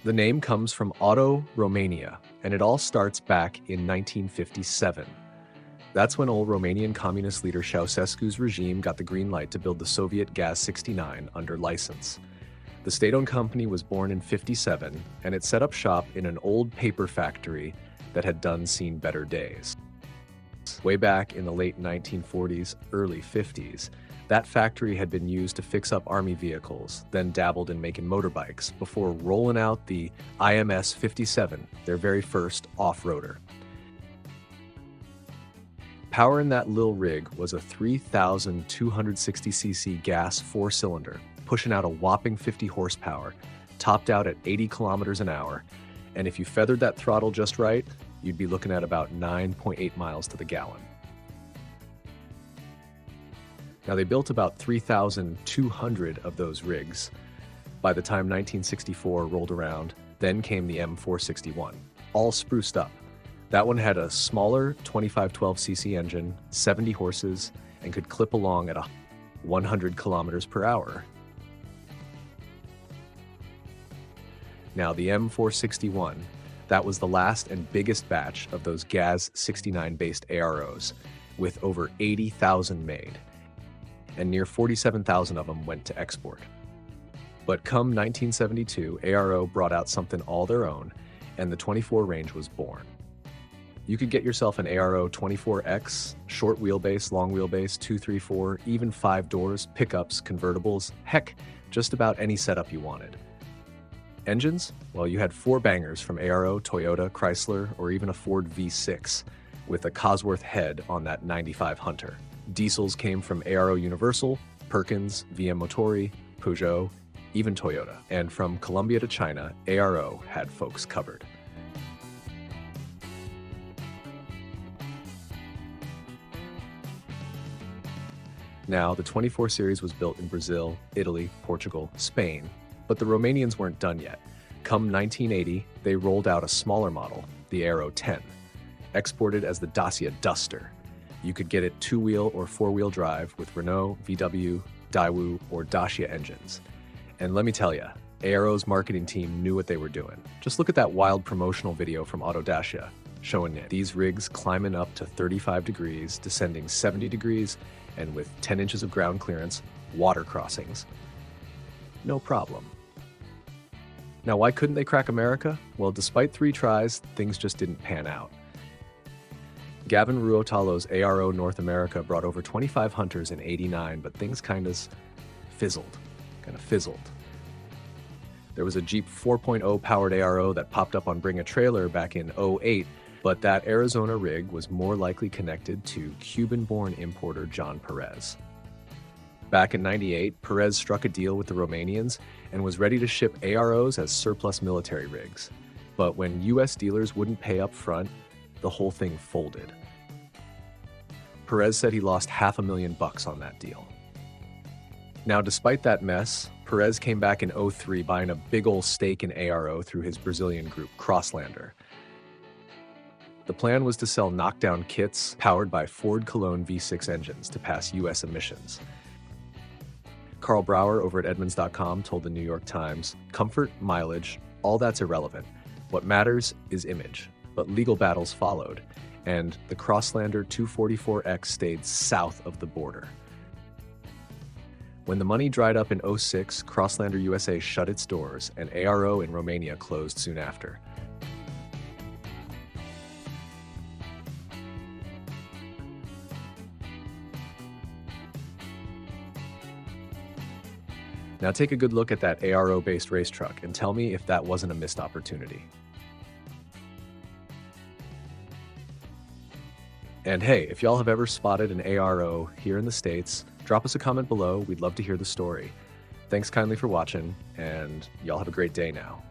The name comes from ARO, Romania, and it all starts back in 1957. That's when old Romanian communist leader Ceausescu's regime got the green light to build the Soviet GAZ-69 under license. The state-owned company was born in '57, and it set up shop in an old paper factory that had seen better days. Way back in the late 1940s, early 50s, that factory had been used to fix up army vehicles, then dabbled in making motorbikes, before rolling out the IMS 57, their very first off-roader. Power in that little rig was a 3,260cc gas four-cylinder, pushing out a whopping 50 horsepower, topped out at 80 kilometers an hour, and if you feathered that throttle just right, you'd be looking at about 9.8 miles to the gallon. Now, they built about 3,200 of those rigs. By the time 1964 rolled around, then came the M461, all spruced up. That one had a smaller 2512cc engine, 70 horses, and could clip along at 100 kilometers per hour. Now, the M461, that was the last and biggest batch of those GAZ-69 based AROs, with over 80,000 made, and near 47,000 of them went to export. But come 1972, ARO brought out something all their own, and the 24 range was born. You could get yourself an ARO 24X, short wheelbase, long wheelbase, 2, 3, 4, even 5 doors, pickups, convertibles, heck, just about any setup you wanted. Engines? Well, you had 4 bangers from ARO, Toyota, Chrysler, or even a Ford V6 with a Cosworth head on that 95 Hunter. Diesels came from ARO Universal, Perkins, VM Motori, Peugeot, even Toyota. And from Colombia to China, ARO had folks covered. Now, the 24 series was built in Brazil, Italy, Portugal, Spain, but the Romanians weren't done yet. Come 1980, they rolled out a smaller model, the ARO 10, exported as the Dacia Duster. You could get it 2-wheel or 4-wheel drive with Renault, VW, Daewoo, or Dacia engines. And let me tell you, ARO's marketing team knew what they were doing. Just look at that wild promotional video from Autodacia, showing these rigs climbing up to 35 degrees, descending 70 degrees, and with 10 inches of ground clearance, water crossings. No problem. Now, why couldn't they crack America? Well, despite 3 tries, things just didn't pan out. Gavin Ruotalo's ARO North America brought over 25 Hunters in '89, but things kind of fizzled. There was a Jeep 4.0 powered ARO that popped up on Bring a Trailer back in '08, but that Arizona rig was more likely connected to Cuban-born importer John Perez. Back in '98, Perez struck a deal with the Romanians and was ready to ship AROs as surplus military rigs. But when U.S. dealers wouldn't pay up front, the whole thing folded. Perez said he lost $500,000 on that deal. Now, despite that mess, Perez came back in '03 buying a big ol' stake in ARO through his Brazilian group, Crosslander. The plan was to sell knockdown kits powered by Ford Cologne V6 engines to pass U.S. emissions. Carl Brower over at Edmunds.com told the New York Times, "Comfort, mileage, all that's irrelevant. What matters is image." But legal battles followed, and the Crosslander 244X stayed south of the border. When the money dried up in '06, Crosslander USA shut its doors, and ARO in Romania closed soon after. Now take a good look at that ARO-based race truck and tell me if that wasn't a missed opportunity. And hey, if y'all have ever spotted an ARO here in the States, drop us a comment below. We'd love to hear the story. Thanks kindly for watching, and y'all have a great day now.